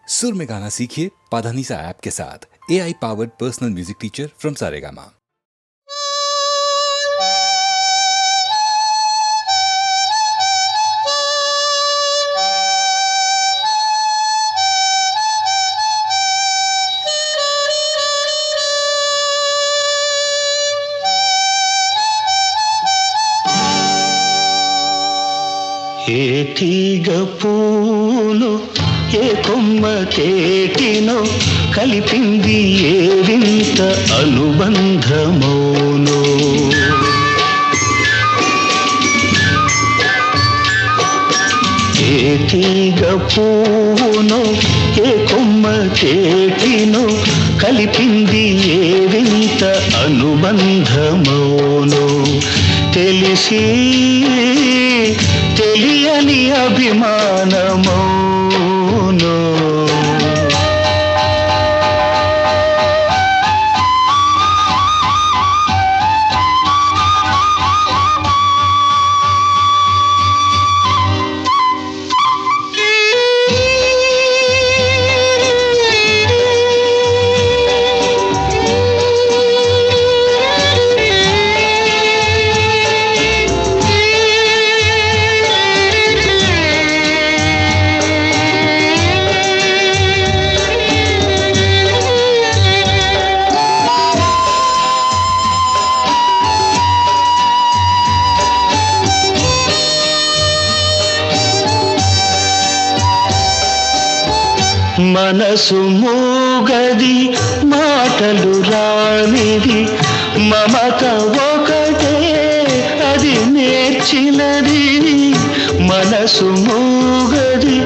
सुर में गाना सीखिए पाधानीसा ऐप के साथ। AI powered personal music teacher from Saregama. ఏ తీగ పూలు ఏ కొమ్మ తేటినో కలిపింది ఏ వింత అనుబంధమోనో. ఏ తీగ పూనో ఏ కొమ్మ తేటినో కలిపింది ఏ వింత అనుబంధమోనో. తెలిసి తెలియని అభిమానమోనో. మనసు మూగది మాటలు రానిది మమత ఒకటే అది నేర్చినది. మనసు మూగది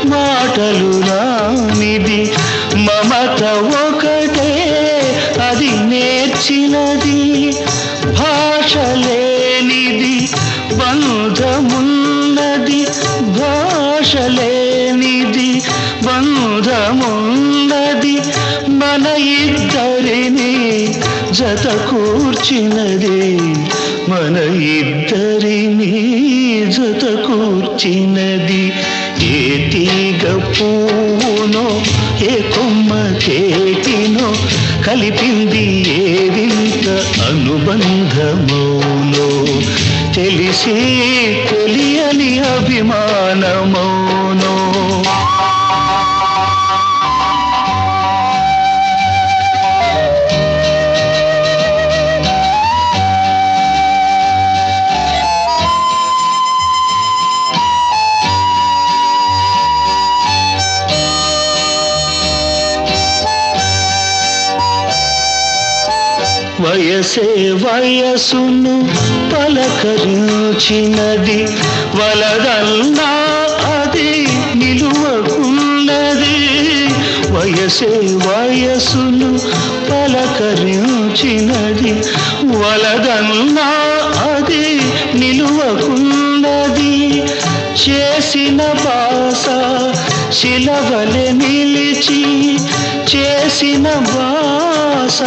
మాటలు రానిది మమత ఒకటే అది నేర్చినది. భాష లేనిది బంధమున్నది భాష లేనిది బంధమున్నది మన ఇద్దరిని జత కూర్చినది మన ఇద్దరిని జత కూర్చినది. ఏ తీగ పువ్వునో ఏ కొమ్మ తేటినో కలిపింది ఏ వింత అనుబంధమోనో. తెలిసి తెలియని అభిమానమోనో. వయసే వయసును పలకరించినది వలదల్లా అది నిలువకున్నది. వయసే వయసును పలకరించినది వలదల్లా అది నిలువకున్నది. చేసిన బాస శిలవలె నిలిచి చేసిన బాస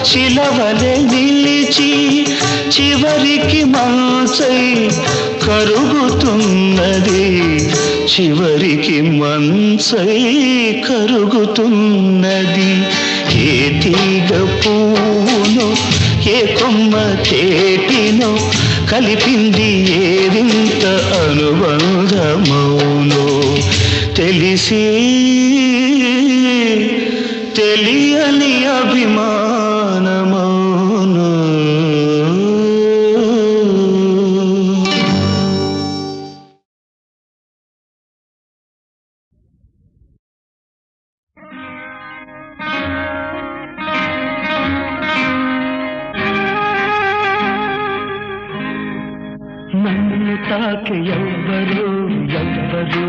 శిలవలె నిలిచి చివరికి మంచై కరుగుతున్నది చివరికి మంచై కరుగుతున్నది. ఏ తీగ పువ్వునో ఏ కొమ్మ తేటినో కలిపింది ఏ వింత అనుబంధమోనో. తెలిసి తెలియని అభిమానమోనో. నన్ను తాకి ఎవ్వరు ఎవ్వరు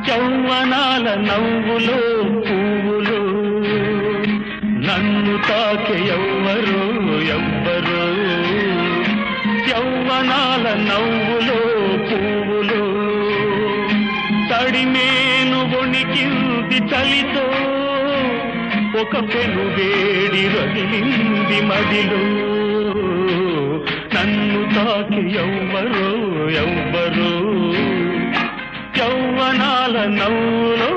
యౌవనాల నవ్వులో పువ్వులు. నన్ను తాకి ఎవ్వరు ఎవ్వరు యౌవనాల నవ్వులో పువ్వులు. తడిమేను వణికింది చలితో ఒక పెను వేడి రగిలింది మదిలో. నన్ను తాకి ఎవ్వరు ఎవ్వరు యౌవనాల నవ్వులో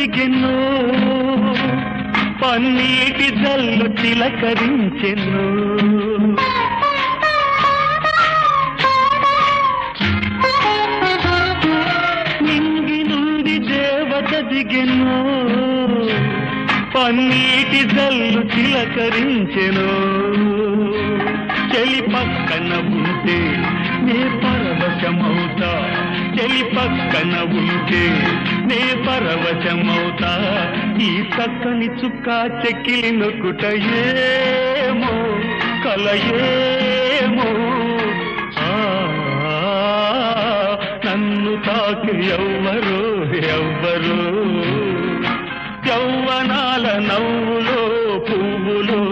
దిగెను పన్నీటి జల్లు తిలకరించెను నింగి నుండి దేవత దిగెను పన్నీటి జల్లు తిలకరించెను చెలి పక్కన ఉంటే నే పరవశమవుతా చెలి పక్కన ఉంటే నే పరవశమవుతా ఈ చక్కని చుక్క చెక్కిలి నొక్కుట ఏమో కలయేమో నన్ను తాకి ఎవ్వరు ఎవ్వరు యౌవనాల నవ్వులో పువ్వులో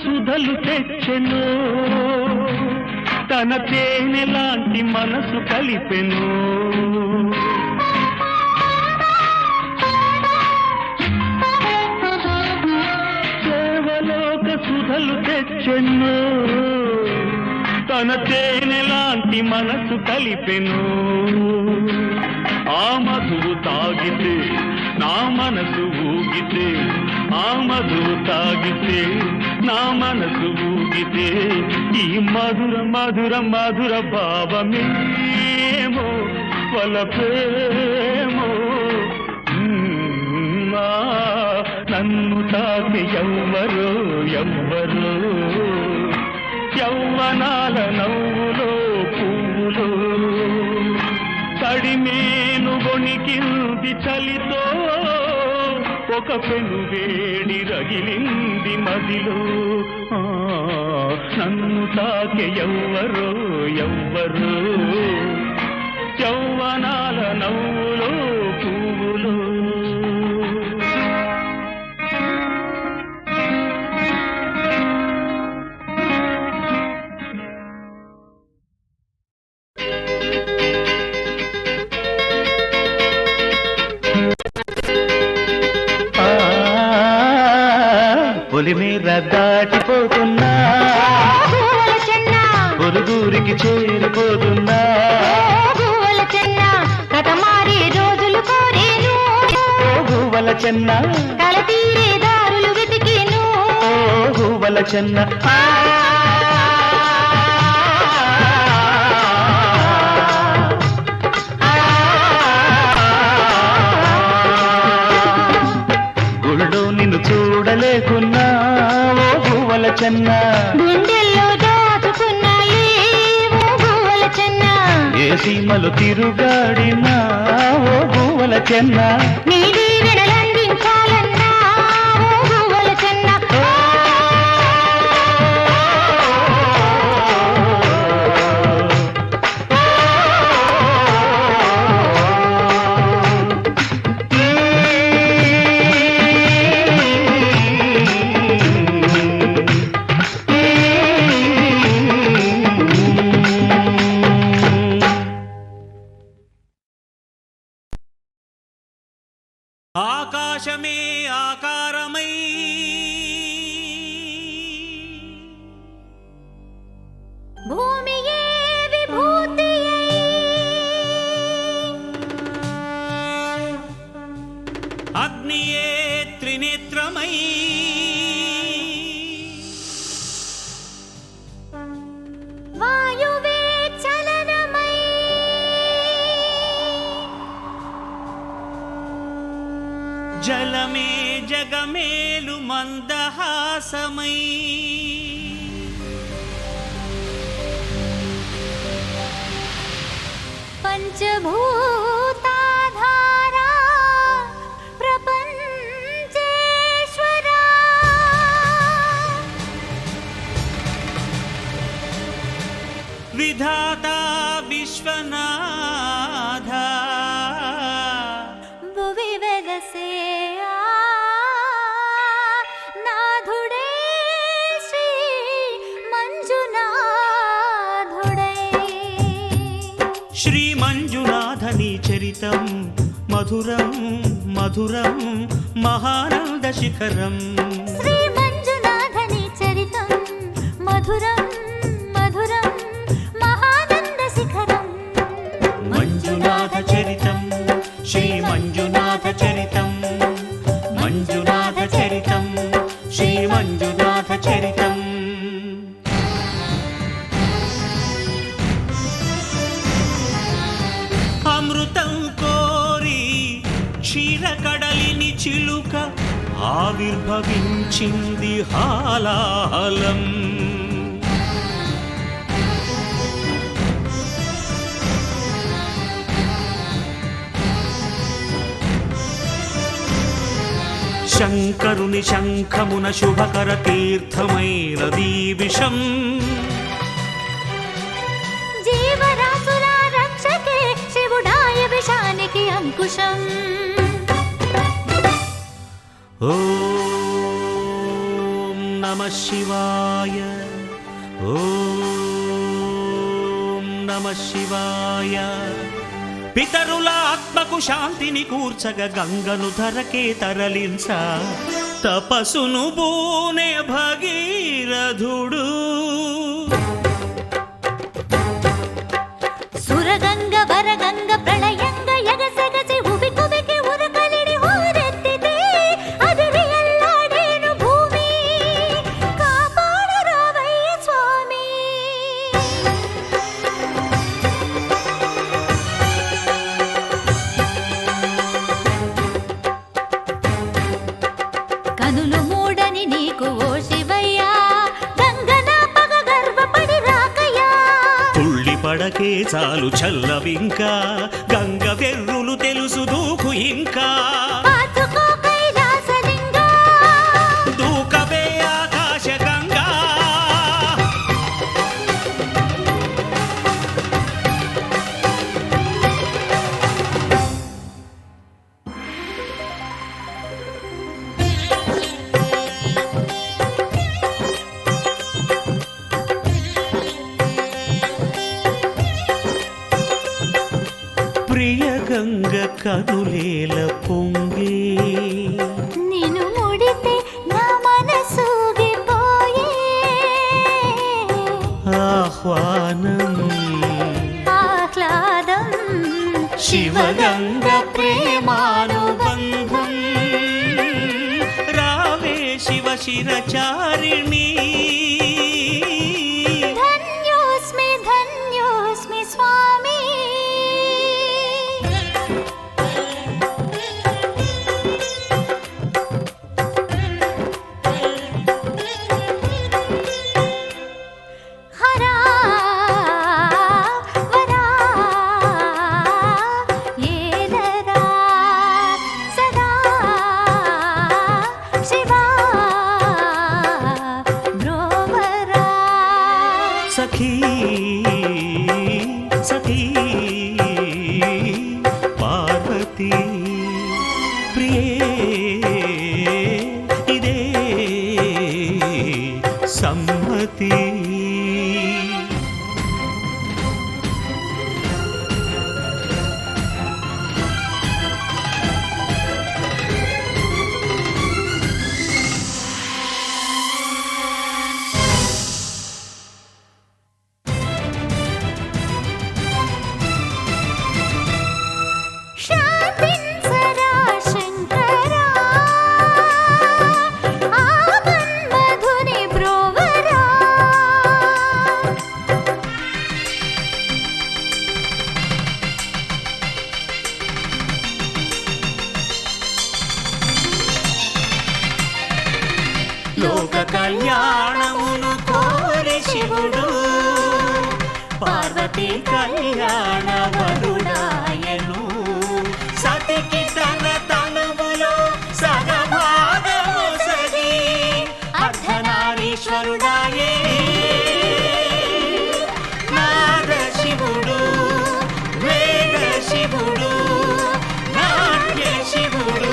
సుధలు తెచ్చెను తన తేనె లాంటి మనసు కలిపెను దేవలోక సుధలు తెచ్చెను తన తేనె లాంటి మనసు కలిపెను ఆ మధువు తాగితే నా మనసు ఊగితే ఆ మధువు తాగితే నా మనసు ఊగితే ఈ మధుర మధుర మధుర భావమేమో వలపేమో నన్ను తాకి ఎవ్వరో ఎవ్వరో యౌవనాల నవ్వులో పువ్వులో తడిమేను వణికింది చలితో ఒక పెను వేడి రగిలింది మదిలో నన్ను తాకె ఎవ్వరో ఎవ్వరో యౌవనాల నవ్వులో పువ్వులో పొలిమేర దాటిపోతున్నా పొరుగురికి చేరిపోతున్నా కథమారి రోజులు కోరేను గూవల చెన్న కల తీరే దారులు వెతికేను గూవల చెన్న గుళ్ళో నిన్ను చూడలేకున్నా ఓ గూవల చెన్న గుండెల్లో దాచుకున్నాయి ఓ గూవల చెన్న ఏ సీమలు తిరుగాడినా ఓ గూవల చెన్న నీ దీవెనలందించాలన్నా ఓ గూవల చెన్న ఆకాశమే ఆకారమై భూమియే విభూతియై అగ్నియే త్రినేత్రమై వాయువే చలనమై జలమే జగమేలు మందహాసమై పంచభూతాధారా ప్రపంచేశ్వరా విధాతా విశ్వనాథ భువి వెదసే శ్రీమంజునాథని చరితం మధురం మధురం మహానంద శిఖరం. శ్రీ మంజునాథని చరితం మధురం మధురం మహానంద శిఖరం. మంజునాథ చరితం శ్రీ మంజునాథ చరితం మంజునాథ చరితం శ్రీ మంజునాథ చరితం. అమృతం కోరి క్షీరకడలిని చిలుక ఆవిర్భవించింది హాలాహలం. శంకరుని శంఖమున శుభకర తీర్థమైనదీ విషం. జీవరాశుల రక్షకే శివుడాయ విషానికి అంకుశం. ఓం నమః శివాయ ఓం నమః శివాయ. పితరుల ఆత్మకు శాంతిని కూర్చగ గంగను ధరకే తరలించ తపసును బూనే భగీరథుడు. సురగంగ వరగంగ ప్రళయంగ ఎగసెగసి ఉబి కుబికి ఉరకలిడి హోరెత్తితే అదిరి అల్లాడేను భూమి. కాపాడు రావయ్య స్వామి. కనులు మూడని నీకు ఓ శివయ్యా, గంగన పగ గర్వపడి రాకయ్యా. తుళ్ళి పడకే చాలు చల్లవింకా, గంగ వెర్రులు తెలుసు దూకు ఇంకా. పాతుకో కైలాసలింగా, దూకవే ఆకాశ గంగా. ప్రియ గంగ కనులేల పొంగే, నిన్ను ముడితే నా మనసూగిపోయే. ఆహ్వానం ఆహ్లాదం శివగంగ ప్రేమానుబంధం. రావే శివ శిరచారిణి. ధన్యోస్మి ధన్యోస్మి స్వామి. హరా వరా ఏలరా సదా శివా బ్రోవరా. సఖీ సఖీ పార్వతీ ప్రియే ఇదే సమ్మతి. శాంతించరా శంకరా, ఆ మన్మధుని బ్రోవరా. లోక కళ్యాణమును కోరి శివుడు పార్వతీ కళ్యాణ వరుడాయను. సతికి తన తనువులో సగభాగము సగి అర్ధనారీశ్వరుడాయే. నాద శివుడు వేద శివుడు నాట్య శివుడు.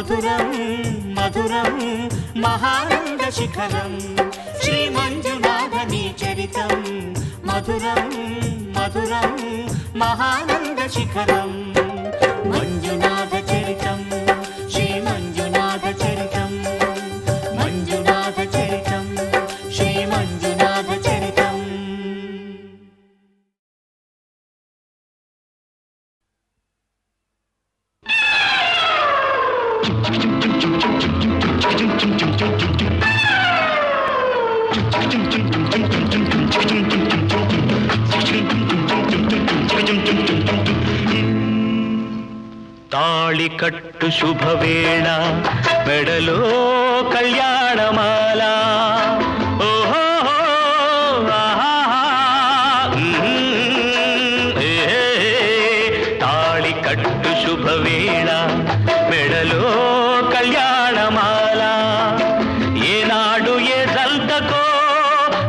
మధురం మధురం మహానంద శిఖరం శ్రీ మంజునాథని చరితం మధురం మధురం మహానంద శిఖరం మంజునాథ చరితం శ్రీ మంజునాథ చరితం మంజునాథ చరితం శ్రీ మంజునాథ చరితం. తాళి కట్టు శుభవేళ మెడలో కళ్యాణమాల ఓహో తాళి కట్టు శుభవేళ మెడలో కళ్యాణమాల ఏనాడు ఏ జల్దకో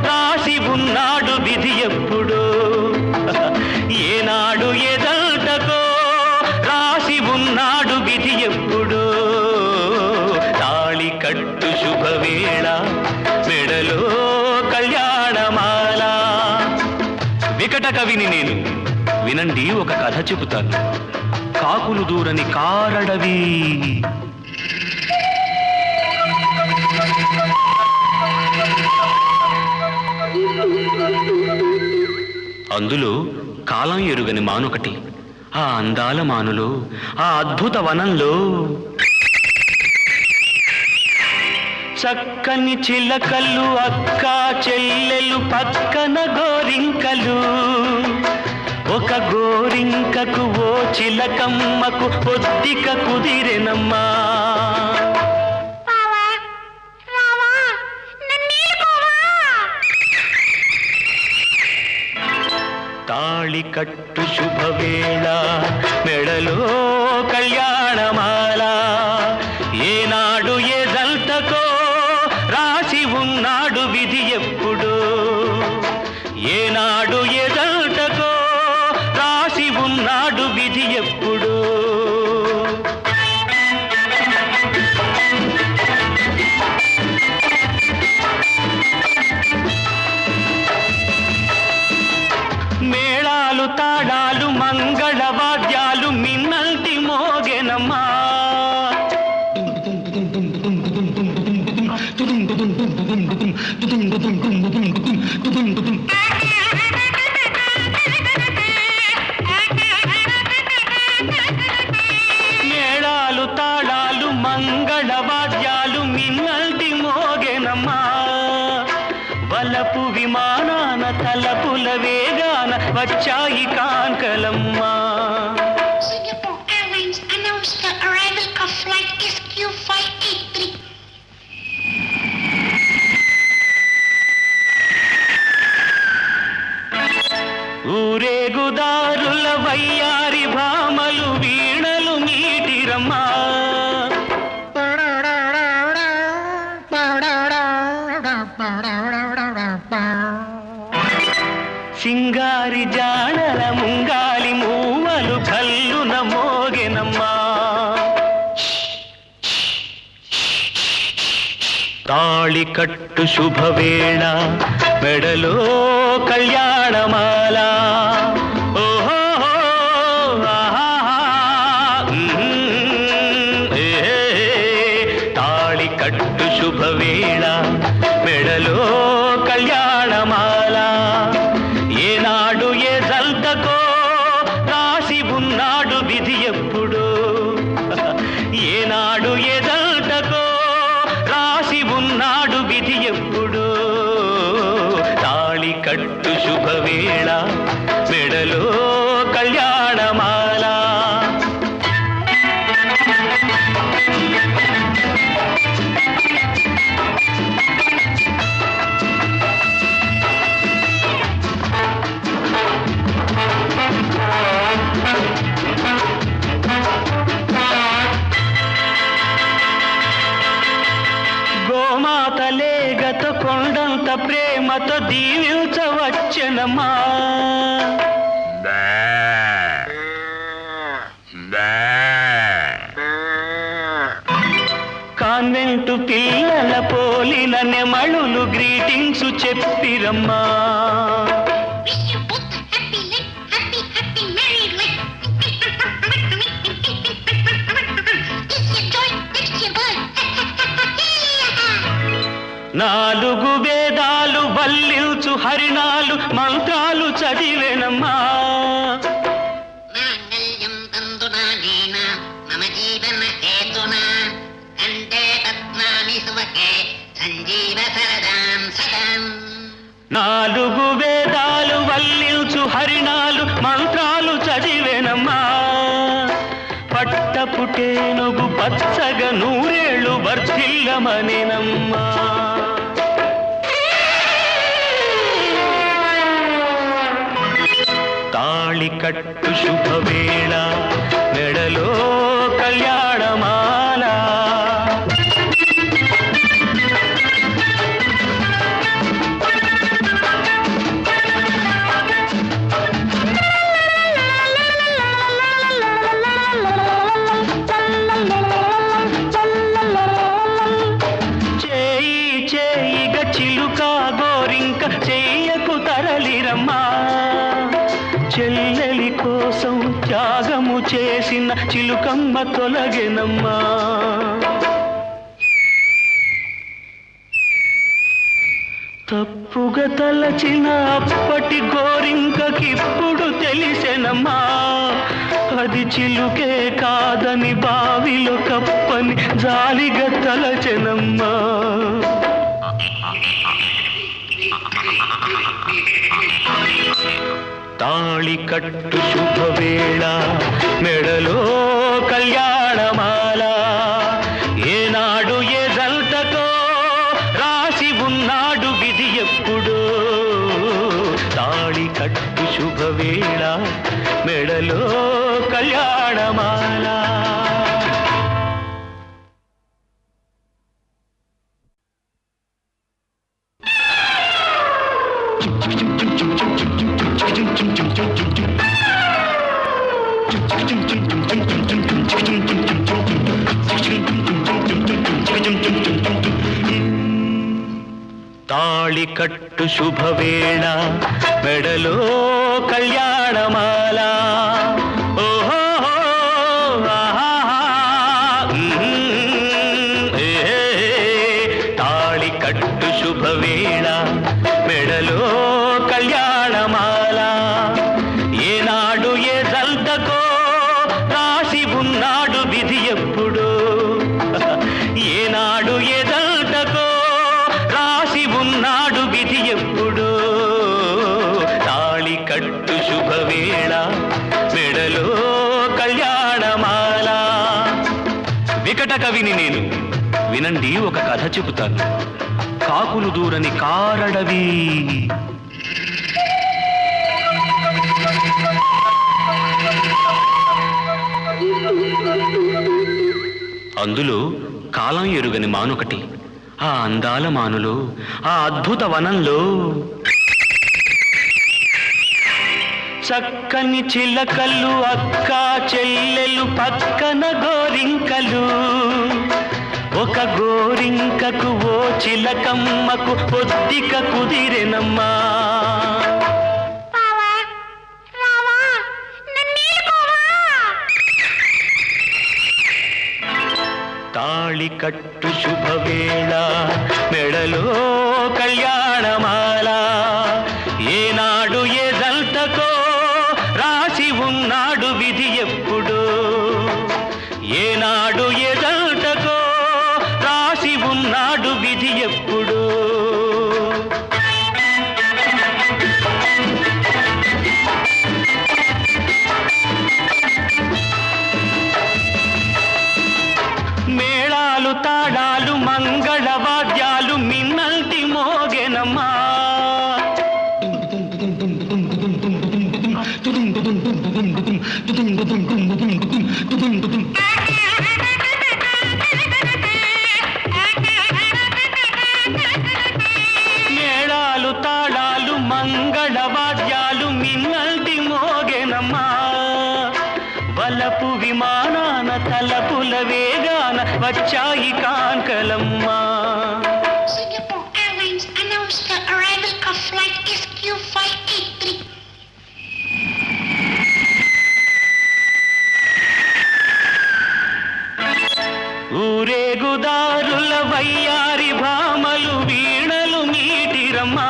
రాసి ఉన్నాడు విధి ఎప్పుడు ఏనాడు ఏ జల్దకో రాసి ఉన్నాడు విధి ఎప్పుడు తాళి కట్టు శుభవేళ మెడలో కళ్యాణమాల. వికట కవిని నేను, వినండి ఒక కథ చెబుతాను. కాకులు దూరని కారడవి అందులో కాలం ఎరుగని మానొకటి. ఆ అందాల మానులో ఆ అద్భుత వనంలో చక్కని చిలకలు అక్క చెల్లెలు పక్కన గోరింకలు ఒక గోరింకకు ఓ చిలకమ్మకు పొద్దిక కుదిరెనమ్మా. తాళి కట్టు శుభవేళ మెడలో కళ్యాణమాల ఏనాడు ఏ జల్తకో రాసి ఉన్నాడు విధి ఎప్పుడు ఏనాడు ఏ జల్తకో రాసి ఉన్నాడు విధి ఎప్పుడు. మేళాలు తాళాలు మంగళవాద్యాలు మిన్నల్టి మోగెనమ్మా. మేళాలు తాళాలు మంగళవాద్యాలు మిన్నల్టి మోగెనమ్మా. వలపు విమానాన తలపుల వేగాన వచ్చాయి కాంకలమ్మా. Singapore Airlines announced the arrival of flight SQ583. ఊరేగుదారుల వయ్యారి భామలు వీణలు మీటిరమ్మా. సింగారి జాడల ముంగాలి మూవలు కల్లున మోగెనమ్మా. తాళి కట్టు శుభవేళ మెడలో కళ్యాణమాల ఓహో తాళి కట్టు శుభవేళ మెడలో కళ్యాణమాల ఏనాడు ఏ జల్తకో రాసి ఉన్నాడు విధి ఎప్పుడు ఏనాడు ఏ జల్తకో రాసి ఉన్నాడు విధి ఎప్పుడు. తాళి కట్టు శుభవేళ మెడలో కళ్యాణమాల. గోమాత లేగత కొండంత ప్రేమతో దీవించవచ్చనమ్మా. కాన్వెంటు పిల్లల పోలిన నెమళులు greetings చెప్పిరమ్మా. Wish you both a happy life, happy, happy married life. This your joy, next your boy. నాలుగు వేదాలు వల్లించు హరిణాలు మంత్రాలు చదివేనమ్మా. మాంగళ్యం తంతునానేన మమ జీవన హేతునా కంఠే పద్మాని సువకే సంజీవ సరదాం సదాం. నాలుగు వేదాలు వల్లించు హరిణాలు మంత్రాలు చదివేనమ్మా. పట్టపుటేనుగు పచ్చగా నూరేళ్ళు వర్ధిల్లమనేనమ్మా. తాళి కట్టు శుభవేళ మెడలో కళ్యాణమాల. చేయి చేయిగా చిలుక గోరింక చెయ్యకు తరలిరమ్మా. చెల్లెలి కోసం త్యాగము చేసిన చిలుకమ్మ తొలగెనమ్మా. తప్పుగా తలచిన అప్పటి గోరింకకిప్పుడు తెలిసెనమ్మా. అది చిలుకే కాదని బావిలో కప్పని జాలిగా తలచెనమ్మా. తాళి కట్టు శుభవేళ మెడలో కళ్యాణమాల. ఏనాడు ఏ జంటతో రాసి ఉన్నాడు విధి ఎప్పుడో. తాళి కట్టు శుభవేళ మెడలో కళ్యాణమాల. తాళి కట్టు శుభవేళ మెడలో కళ్యాణమాల. ఓహో తాళి కట్టు శుభవేళ మెడలో కళ్యాణమాల. ఏనాడు ఏ జంటకో రాసి ఉన్నాడు విధి ఎప్పుడో. ఏనాడు ఏ జంటకో రాసి ఉన్నాడు విధి ఎప్పుడో. తాళి కట్టు శుభవేళ మెడలో కళ్యాణమాల. వికట కవిని నేను, వినండి ఒక కథ చెబుతాను. కాకులు దూరని కారడవి. అందులో కాలం ఎరుగని మానొకటి. ఆ అందాల మానులో, ఆ అద్భుత వనంలో చక్కని చిలకలు అక్క చెల్లెలు పక్కన గోరింకలు. ఒక గోరింకకు ఓ చిలకమ్మకు పొద్దిక కుదిరెనమ్మా. తాళి కట్టు శుభవేళ మెడలో కళ్యాణమాల. ఏనాడు ఏ జంటకో రాసి ఉన్నాడు విధి ఎప్పుడో. ఏనాడు ఏ జంటకో రాసి ఉన్నాడు విధి ఎప్పుడో. మేళాలు తాళాలు మంగళవాద్యాలు మిన్నల్టి మోగెనమ్మా. మేళాలు తాళాలు మంగళవాద్యాలు మిన్నల్టి మోగెనమ్మా. వలపు విమానాన తలపుల వేగాన వచ్చాయి కాంకలమ్మా. Singapore Airlines announced the arrival of flight SQ583. ఊరేగుదారుల వయ్యారి భామలు వీణలు మీటిరమ్మా.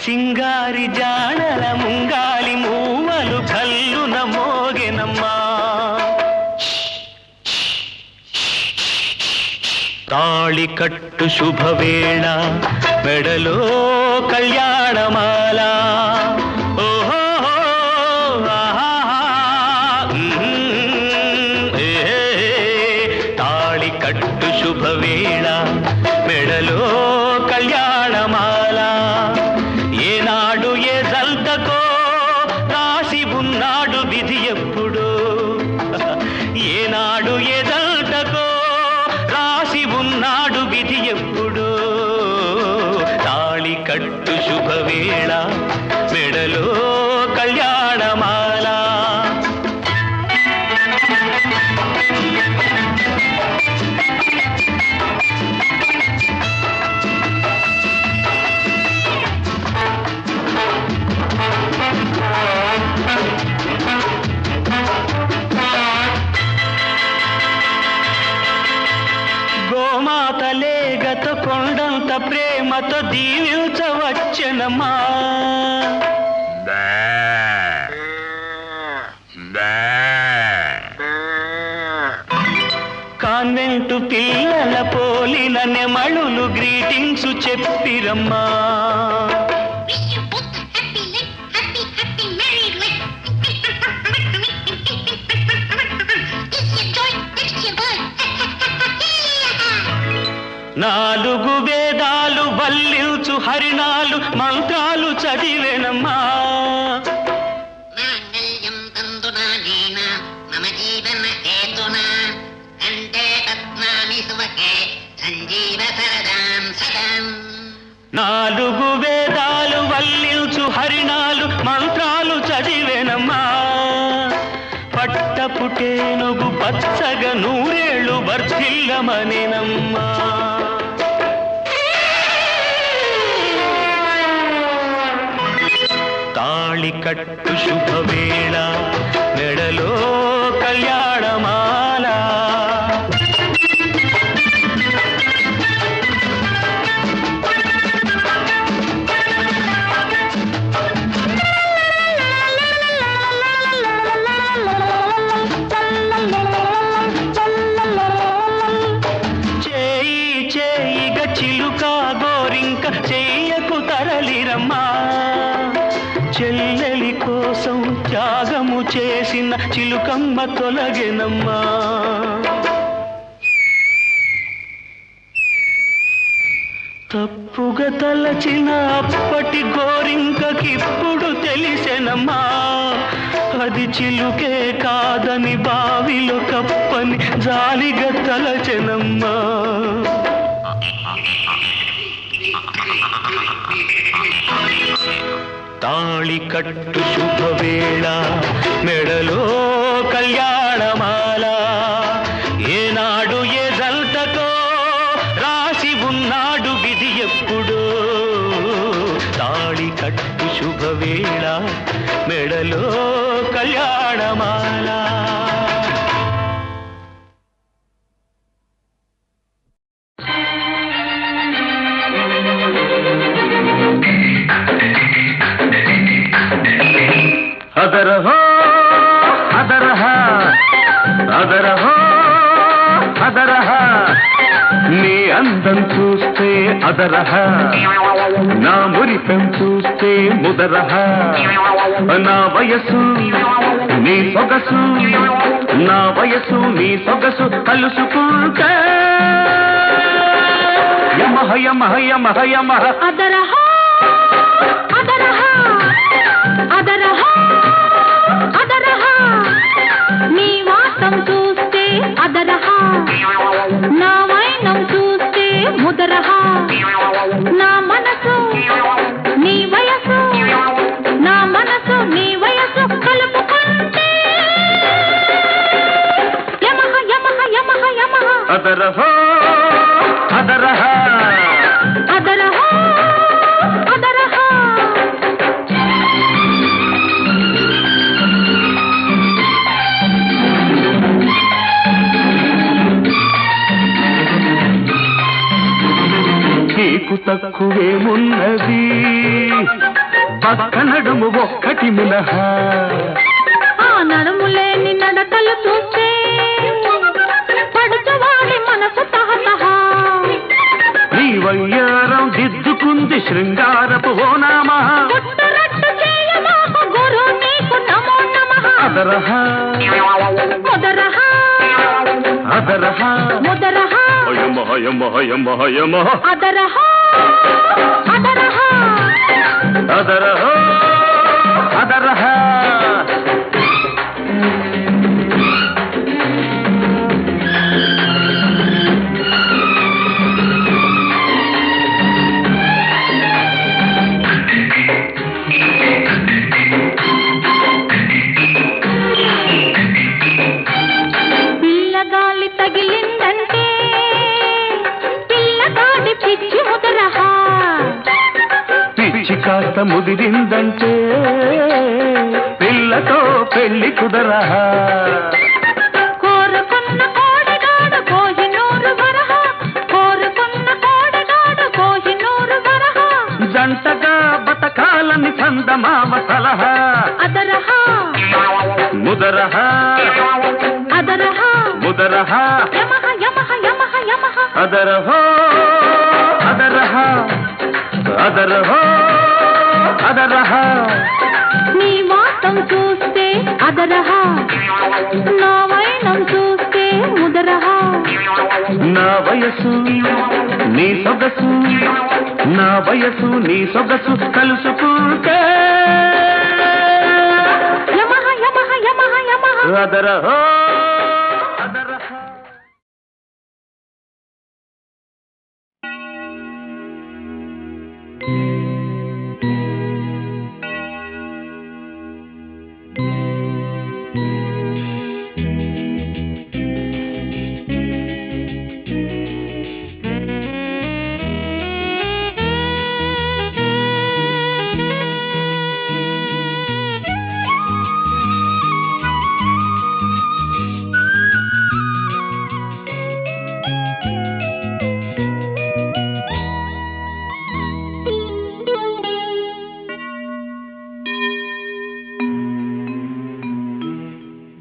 సింగారి జాడల ముంగాలి మూవలు కల్లున మోగెనమ్మా. తాళి కట్టు శుభవేళ మెడలో కళ్యాణమాల. ఓహో తాళి కట్టు శుభవేళ మెడలో కళ్యాణమాల. ఏనాడు ఏ జల్తకో రాసి ఉన్నాడు విధి ఎప్పుడు. ఏనాడు ఏ జల్తకో రాసి ఉన్నాడు విధి ఎప్పుడు. తాళి కట్టు శుభవేళ మెడలో కళ్యాణమాల. గోమాతలేగతో కొండంత ప్రేమతో దీవించవచ్చనమ్మా. కాన్వెంటు పిల్లల పోలిన నెమళులు greetings చెప్పిరమ్మా. Wish you both a happy life, happy, happy married life. This your joy, next your boy. నాలుగు వేదాలు వల్లించు హరిణాలు మంత్రాలు చదివేనమ్మా. మాంగళ్యం తంతునా నీనా మమ జీవన హేతునా కంఠే పద్మాని సువకే సంజీవ సరదాం సదాం. నాలుగు వేదాలు వల్లించు హరిణాలు మంత్రాలు చదివేనమ్మా. పట్టపుటేనుగు పచ్చగా నూరేళ్ళు వర్ధిల్లమనేనమ్మా. తాళి కట్టు శుభవేళ మెడలో కళ్యాణమాల. చేయి చేయిగ చిలుక గోరింక చెయ్యకు తరలిరమ్మా. చెల్లెలి కోసం త్యాగము చేసిన చిలుకమ్మ తొలగెనమ్మా. తప్పుగా తలచిన అప్పటి గోరింకకిప్పుడు తెలిసెనమ్మా. అది చిలుకే కాదని బావిలో కప్పని జాలిగా తలచెనమ్మా. తాళి కట్టు శుభవేళ మెడలో కళ్యాణమాల. ఏనాడు ఏ జల్తకో రాసి ఉన్నాడు విధి ఎప్పుడు. తాళి కట్టు శుభవేళ మెడలో కళ్యాణమాల. అదరహో అదరహ అదరహ అదరహ నీ అందం చూస్తే అదరహ, నా మురిపెం చూస్తే ముదరహ, నా వయసు నీ సొగసు, నా వయసు నీ సొగసు కలుసుకుంటే యమహ యమహ యమహ యమహ అదరహ అదరహ అదరహ అదరహ నీ వాసం చూస్తే అదరహ, నా వైనం చూస్తే ముదరహ, నా మనసు నీ వయసు అదరహో అదరహ అదరహ అదరహ నీకు తక్కువేమున్నది పక్క నడుము ఒక్కటి మినహా ఆ నడుములేని నడకలు చూస్తే పడుచువాడి మనసు తహతహ నీ వయ్యారం దిద్దుకుంది శృంగారపు ఓనామా పుట్టరట్టు చేయమాకు గురు నీకు నమో నమః అదరహ ముదరహ అదరహ ముదరహ హయమ హయమ హయమ హయమ అదరహ అదరహ అదరహ అదరహ పిల్లగాలి తగిలిందంటే పిల్లగాడి పిచ్చి ముదరహ పిచ్చి కాస్త ముదిరిందంటే పిల్లతో పెళ్లి కుదరహ కోరుకున్న కోడిగాడు కోహినూరు వరహ కోరుకున్న కోడిగాడు కోహినూరు వరహ జంటగా బతకాలని చందమామ సలహా అదరహ ముదరహ అదరహ ముదరహ యమహ యమహ యమహ యమహ అదరహ అదరహ అదరహ అదరహ నీ వాతం చూస్తే అదరహ నా వైనం చూస్తే ముదరహ నా వయసు నీ సొగసు నా వయసు నీ సొగసు కలుసుకుంటే యమహ యమహ యమహ యమహ అదరహ అదరహ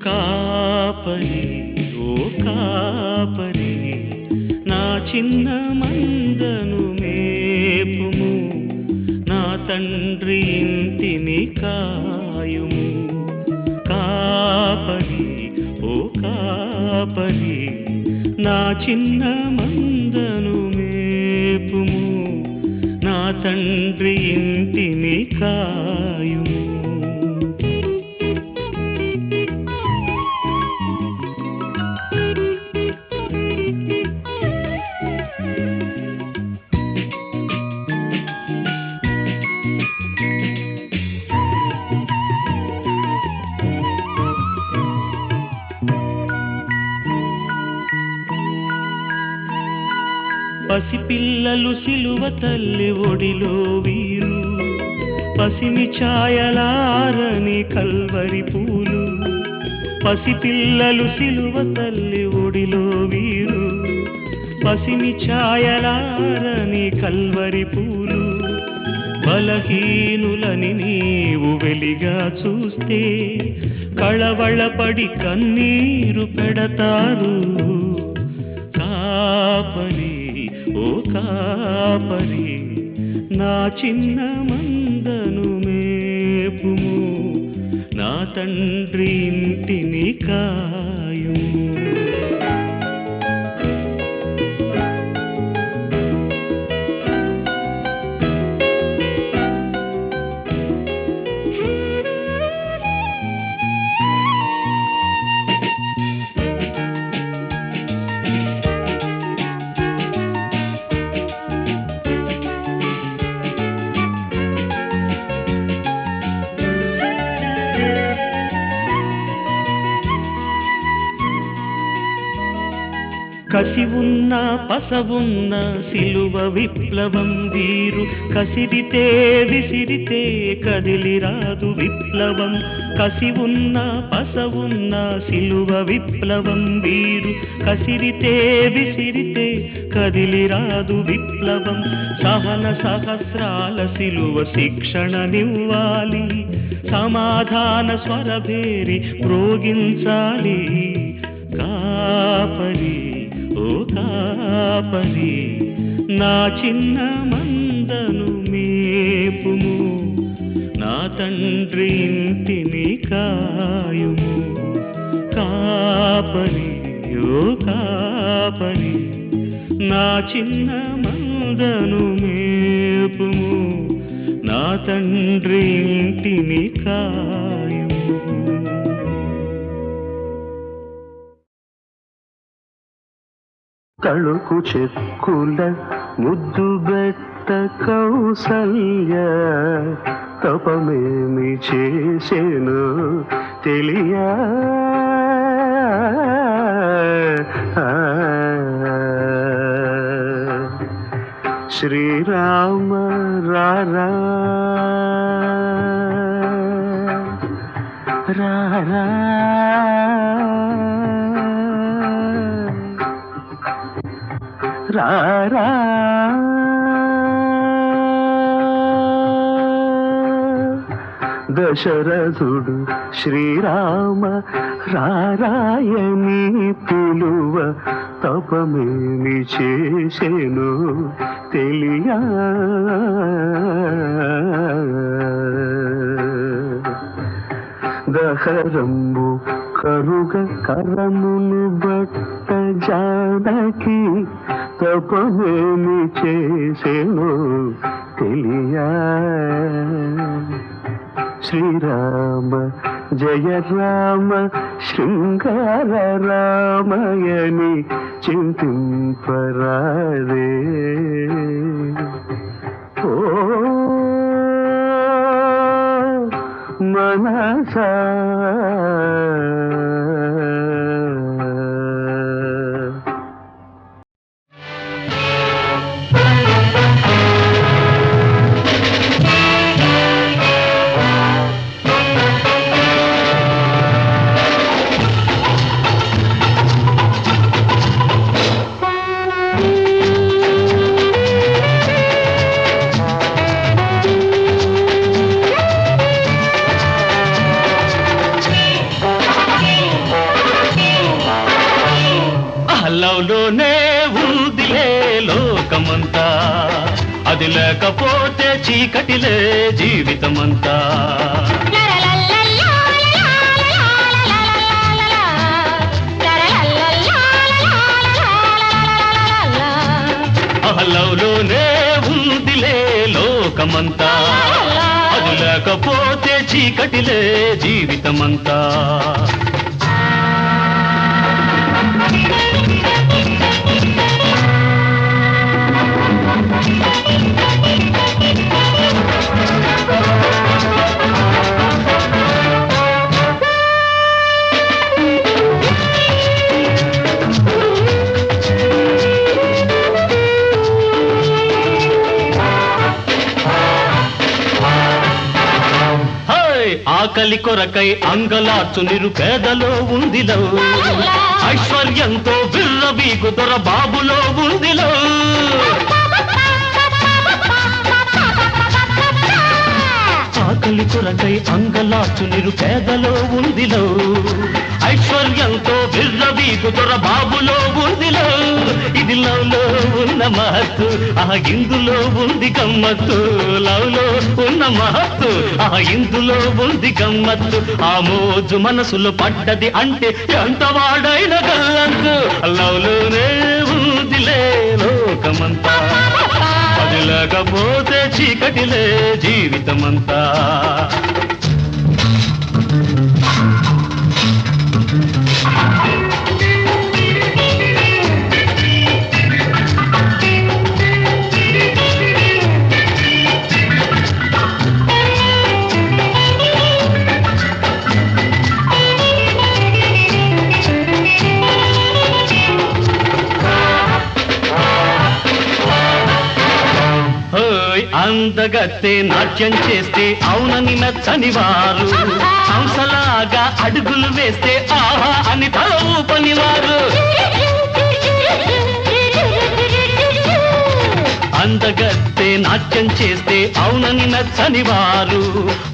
కాపరి ఓ కాపరి నా చిన్న మందను మేపుము నా తండ్రి ఇంటిని కాయుము కాపరి ఓ కాపరి నా చిన్న మందను మేపుము నా తండ్రి ఇంటిని కాయుము పసిపిల్లలు సిలువ తల్లి ఒడిలో వీరు పసిమి ఛాయలారని కల్వరి పూలు పసిపిల్లలు సిలువ తల్లి ఒడిలో వీరు పసిమి ఛాయలారని కల్వరి పూలు బలహీనులని నీవు వెలిగా చూస్తే కళవళపడి కన్నీరు పెడతారు కాపరి ఓ కాపరి నా చిన్న మందను మేపుము నా తండ్రి ఇంటిని కాయుము కసి ఉన్న పసవున్న సిలువ విప్లవం వీరు కసిరితే విసిరితే కదిలిరాదు విప్లవం కసి ఉన్న పసవున్న సిలువ విప్లవం వీరు కసిరితే విసిరితే కదిలిరాదు విప్లవం సహన సహస్రాల సిలువ శిక్షణనివ్వాలి సమాధాన స్వరభేరి ప్రోగించాలి కాపరి ఓ కాపరి నా చిన్న మందను మేపుము నా తండ్రి ఇంటిని కాయుము కాపరి ఓ కాపరి నా చిన్న మందను మేపుము నా తండ్రి ఇంటిని కాయుము. తళుకు చెక్కుల ముద్దు బెట్ట కౌసల్య తపమేమి చేసేను తెలియా శ్రీరామ రారా రారా రారా దశరథుడు శ్రీరామ రారాయని పిలువ తపమేమి చేసెను తెలియా దహరంబు కరుగ కరమును బట్ట జానకి తపమేమి చేసెను తెలియా శ్రీరామ జయ రామ శృంగార రామయని చింతింపరాదే ఓ మనసా లవ్లోనే ఉందిలే లోకమంతా అది లేకపోతే చీకటిలే జీవితమంతా లవ్లోనే ఉందిలే లోకమంతా అది లేకపోతే చీకటిలే జీవితమంతా ఆకలి కొరకై అంగలార్చు నిరుపేదలో ఉందిలో ఐశ్వర్యంతో విర్రవీగు దొర బాబులో ఉందిలో ఆకలి కొరకై అంగలార్చు నిరుపేదలో ఉందిలో ఐశ్వర్యంతో విర్రవీగు దొర బాబులో ఉందిలో ఇది లవ్లో ఉన్న మహత్తు ఇందులో ఉంది గమ్మత్తు లవ్లో ఉన్న మహత్తు ఇందులో ఉంది గమ్మత్తు ఆ మోజు మనసులో పడ్డది అంటే ఎంత వాడైన గల్లంతు లవ్లోనే ఉందిలే లోకమంతా అది లేకపోతే చీకటిలే జీవితమంతా అందగత్తే నాట్యం చేస్తే అవునని మెచ్చని వారు, హంసలాగా అడుగులు వేస్తే ఆహా అని తల ఊపని వారు. అందగత్తే నాట్యం చేస్తే అవునని నచ్చని వారు,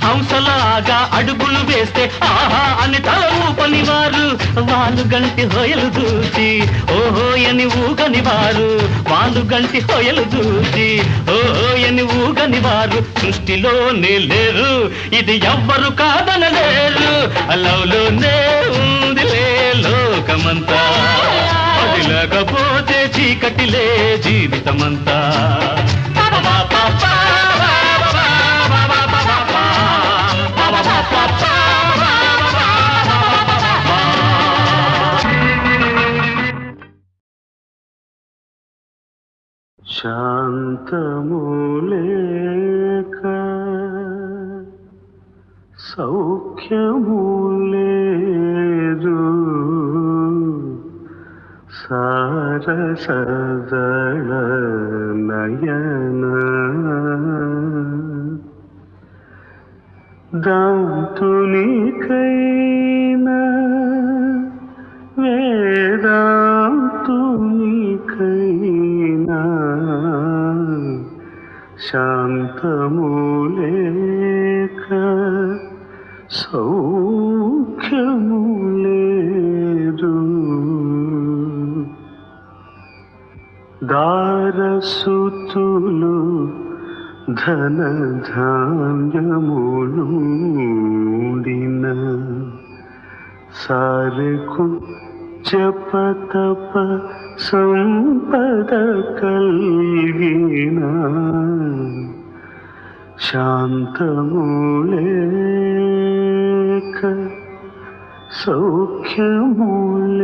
హంసలాగా అడుగులు వేస్తే ఆహా అని తల ఊపని వారు. వాళ్ళు గంటి హొయలు చూసి ఓహో అని ఊగని వారు, వాళ్ళు గంటి హొయలు చూసి ఓహో అని ఊగని వారు సృష్టిలోనే లేరు, ఇది ఎవ్వరు కాదనలేరు. లవ్లోనే ఉందిలే లోకమంతా, అది లేకపోతే చీకటిలే జీవితమంతా. శాంతములేక సౌఖ్యములేదు, సారసదళ నయన దాంతునికైనా వేదాంతునికైనా శాంతములేక సౌఖ్యములేదు. దారసుతులు ధన ధాన్యములుండిన సారెకు జపతప సంపద కలిగిన శాంతములేక సౌఖ్యములేదు.